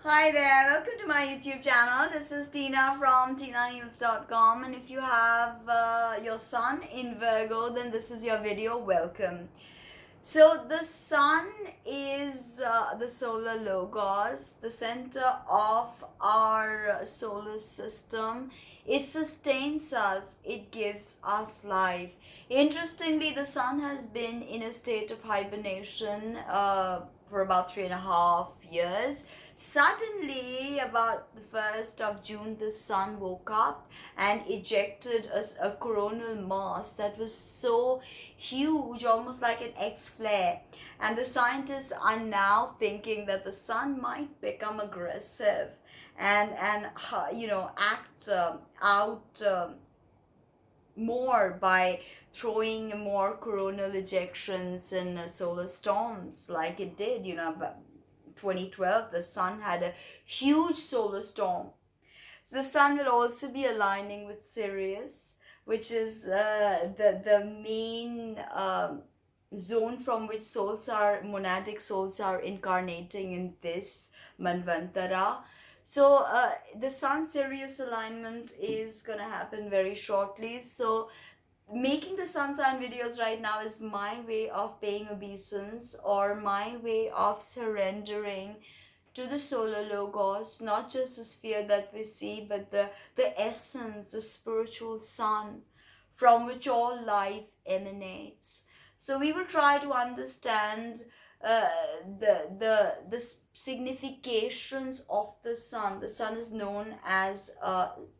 Hi there, welcome to my YouTube channel. This is Tina from Tinaheals.com, and if you have your sun in Virgo, then this is your video. Welcome. So the sun is the solar logos, the center of our solar system. It sustains us, it gives us life. Interestingly, the sun has been in a state of hibernation for about 3.5 years. Suddenly, about the 1st of June, the sun woke up and ejected a coronal mass that was so huge, almost like an X-flare. And the scientists are now thinking that the sun might become aggressive and act out more by throwing more coronal ejections and solar storms like it did. 2012, the sun had a huge solar storm. So the sun will also be aligning with Sirius, which is the main zone from which monadic souls are incarnating in this Manvantara. So the Sun Sirius alignment is going to happen very shortly. So making the sun sign videos right now is my way of paying obeisance, or my way of surrendering to the solar logos, not just the sphere that we see, but the essence, the spiritual sun from which all life emanates. So we will try to understand the significations of the sun. The sun is known as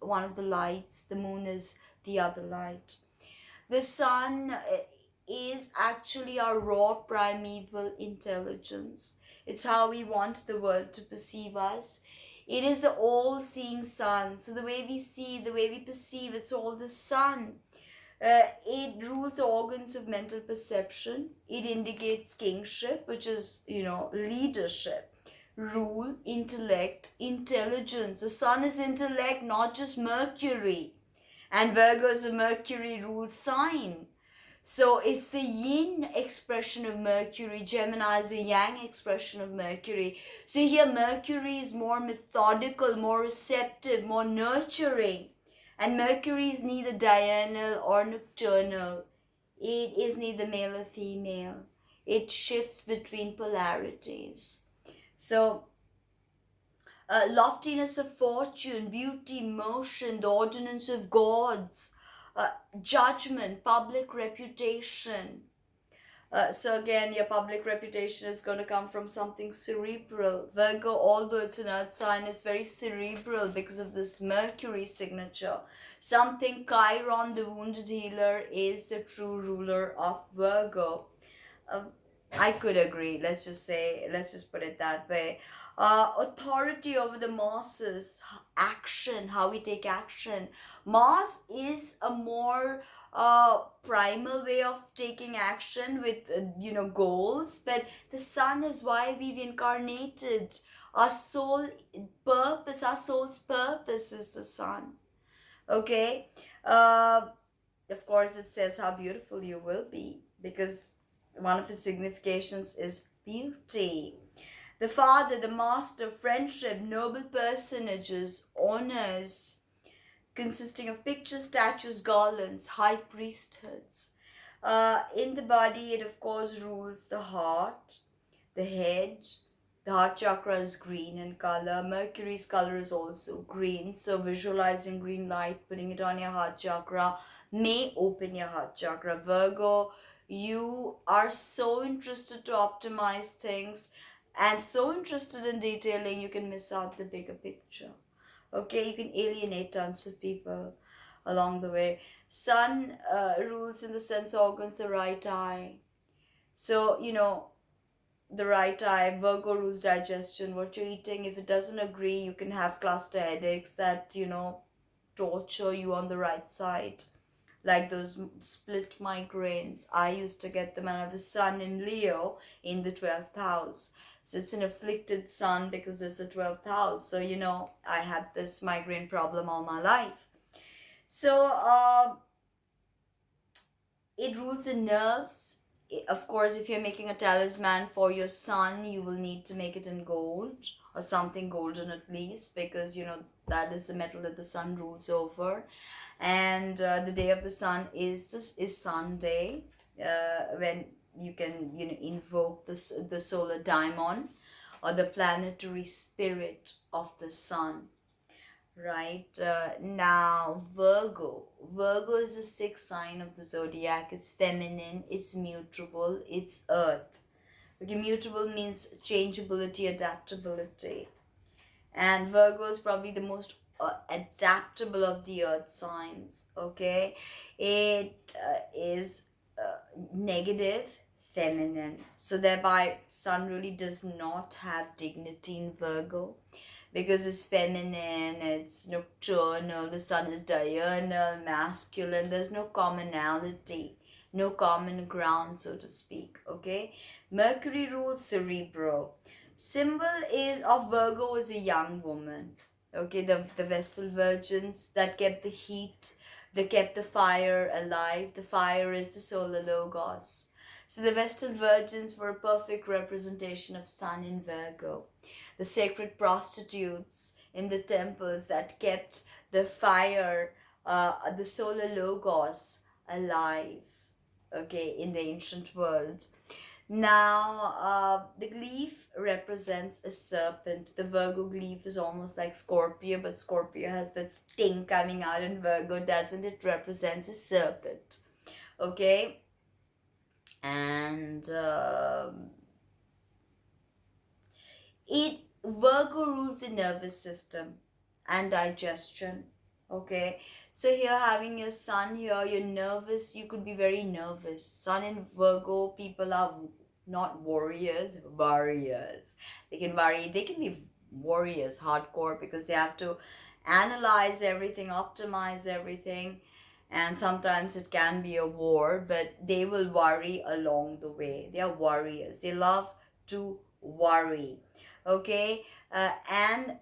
one of the lights. The moon is the other light. The sun is actually our raw primeval intelligence. It's how we want the world to perceive us. It is the all-seeing sun. So the way we see, the way we perceive, it's all the sun. It rules the organs of mental perception. It indicates kingship, which is, leadership, rule, intellect, intelligence. The sun is intellect, not just Mercury. And Virgo is a Mercury ruled sign. So it's the yin expression of Mercury. Gemini is the yang expression of Mercury. So here Mercury is more methodical, more receptive, more nurturing. And Mercury is neither diurnal or nocturnal. It is neither male or female. It shifts between polarities. So loftiness of fortune, beauty, motion, the ordinance of gods, judgment, public reputation. So again, your public reputation is going to come from something cerebral. Virgo, although it's an earth sign, is very cerebral because of this Mercury signature. Something Chiron, the wounded healer, is the true ruler of Virgo. I could agree. Let's just put it that way. Authority over the masses, action, how we take action. Mars is a more primal way of taking action with goals, but the sun is why we've incarnated. Our soul's purpose is the sun. Okay. Of course, it says how beautiful you will be, because one of its significations is beauty. The father, the master, friendship, noble personages, honors, consisting of pictures, statues, garlands, high priesthoods. In the body, it of course rules the heart, the head. The heart chakra is green in color. Mercury's color is also green. So visualizing green light, putting it on your heart chakra may open your heart chakra. Virgo, you are so interested to optimize things and so interested in detailing, you can miss out the bigger picture. Okay, you can alienate tons of people along the way. Sun rules in the sense organs, the right eye. So, the right eye, Virgo rules digestion, what you're eating. If it doesn't agree, you can have cluster headaches that, torture you on the right side. Like those split migraines. I used to get them, and I have a sun in Leo in the 12th house. So it's an afflicted sun because it's the 12th house. So, I had this migraine problem all my life. So, it rules the nerves. Of course, if you're making a talisman for your sun, you will need to make it in gold or something golden at least, because that is the metal that the sun rules over. And the day of the sun is Sunday, when you can invoke the solar daimon, or the planetary spirit of the sun. Right. Now, Virgo is the sixth sign of the zodiac. It's feminine, it's mutable, it's earth. Okay, mutable means changeability, adaptability. And Virgo is probably the most adaptable of the earth signs. Okay, it is negative, feminine. So thereby, sun really does not have dignity in Virgo, because it's feminine, it's nocturnal, the sun is diurnal, masculine, there's no commonality, no common ground, so to speak. Okay, Mercury rules cerebral. Symbol is of Virgo is a young woman. Okay, the Vestal Virgins that kept the heat, they kept the fire alive. The fire is the solar logos. So the Vestal Virgins were a perfect representation of Sun in Virgo. The sacred prostitutes in the temples that kept the fire, the solar logos alive, okay, in the ancient world. Now, the glyph represents a serpent. The Virgo glyph is almost like Scorpio, but Scorpio has that sting coming out, and Virgo doesn't. It represents a serpent. Okay, and Virgo rules the nervous system and digestion. Okay, so here, having your sun here, you're nervous, you could be very nervous. Sun in Virgo, people are not warriors, warriors. They can be warriors hardcore, because they have to analyze everything, optimize everything, and sometimes it can be a war, but they will worry along the way. They are warriors, they love to worry. Okay, and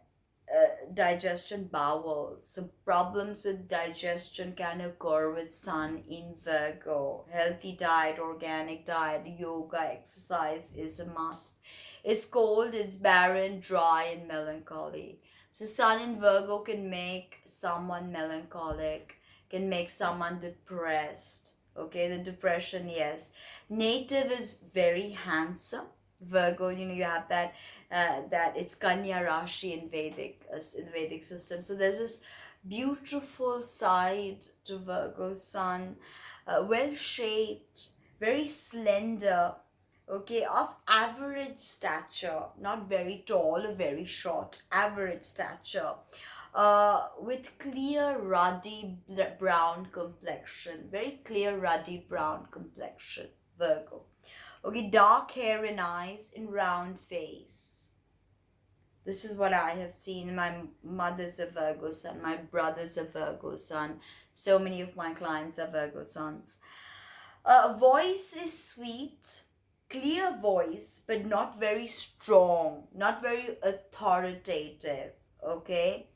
digestion, bowels. So problems with digestion can occur with sun in Virgo. Healthy diet, organic diet, yoga, exercise is a must. It's cold, it's barren, dry, and melancholy. So sun in Virgo can make someone melancholic, can make someone depressed. Okay, the depression, yes. Native is very handsome. Virgo, you have that it's Kanya Rashi in the Vedic system. So there's this beautiful side to Virgo's sun, well shaped, very slender. Okay, of average stature, not very tall or very short, average stature. With clear ruddy brown complexion, very clear ruddy brown complexion, Virgo. Okay, dark hair and eyes and round face. This is what I have seen. My mother's a Virgo sun, my brother's a Virgo sun. So many of my clients are Virgo suns. Voice is sweet, clear voice, but not very strong, not very authoritative. Okay,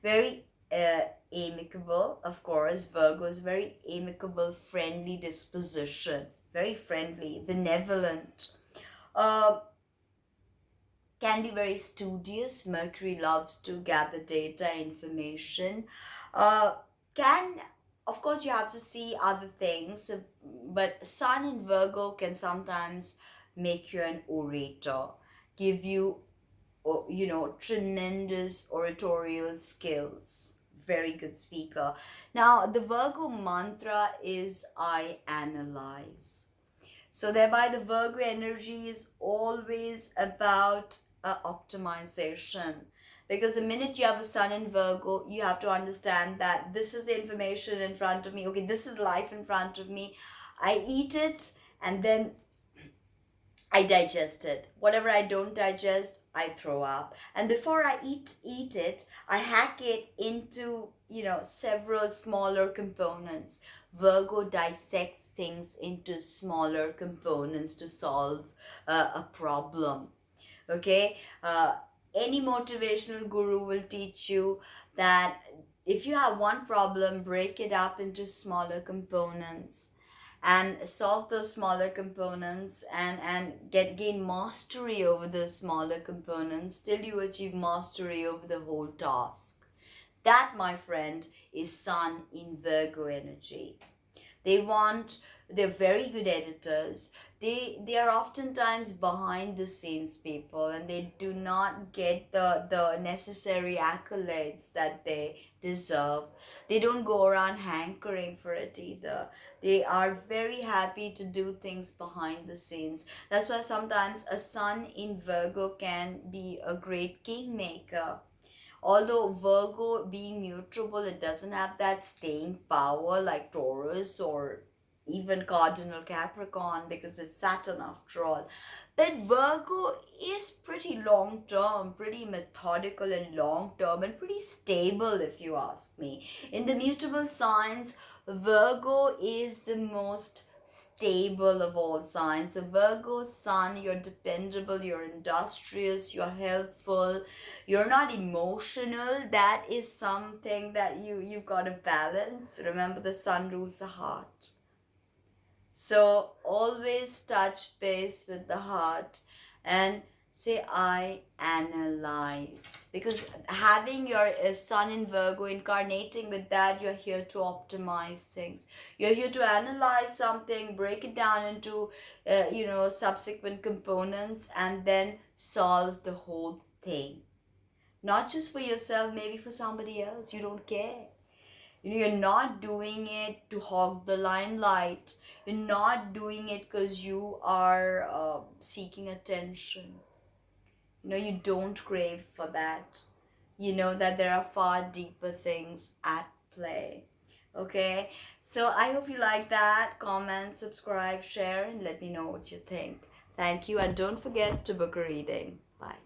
very amicable, of course. Virgo is very amicable, friendly disposition, very friendly, benevolent. Can be very studious. Mercury loves to gather data, information. Can, of course, you have to see other things, but Sun in Virgo can sometimes make you an orator, give you, tremendous oratorial skills. Very good speaker. Now, the Virgo mantra is I analyze. So thereby the Virgo energy is always about optimization, because the minute you have a sun in Virgo, you have to understand that this is the information in front of me. Okay, this is life in front of me. I eat it and then I digest it. Whatever I don't digest, I throw up. And before I eat it, I hack it into, several smaller components. Virgo dissects things into smaller components to solve a problem. Okay, any motivational guru will teach you that if you have one problem, break it up into smaller components and solve those smaller components, and gain mastery over those smaller components till you achieve mastery over the whole task. That, my friend, is Sun in Virgo energy. They want, they're very good editors. They are oftentimes behind the scenes people, and they do not get the necessary accolades that they deserve. They don't go around hankering for it either. They are very happy to do things behind the scenes. That's why sometimes a Sun in Virgo can be a great kingmaker. Although Virgo being mutable, it doesn't have that staying power like Taurus or even Cardinal Capricorn, because it's Saturn after all. But Virgo is pretty long term, pretty methodical and long term, and pretty stable, if you ask me. In the mutable signs, Virgo is the most stable of all signs. A Virgo Sun, you're dependable, you're industrious, you're helpful, you're not emotional. That is something that you've got to balance. Remember, the Sun rules the heart. So always touch base with the heart and say, I analyze. Because having your Sun in Virgo, incarnating with that, you're here to optimize things. You're here to analyze something, break it down into, subsequent components, and then solve the whole thing. Not just for yourself, maybe for somebody else. You don't care. You're not doing it to hog the limelight. You're not doing it because you are seeking attention. You don't crave for that. You know that there are far deeper things at play. Okay, so I hope you like that. Comment, subscribe, share, and let me know what you think. Thank you, and don't forget to book a reading. Bye.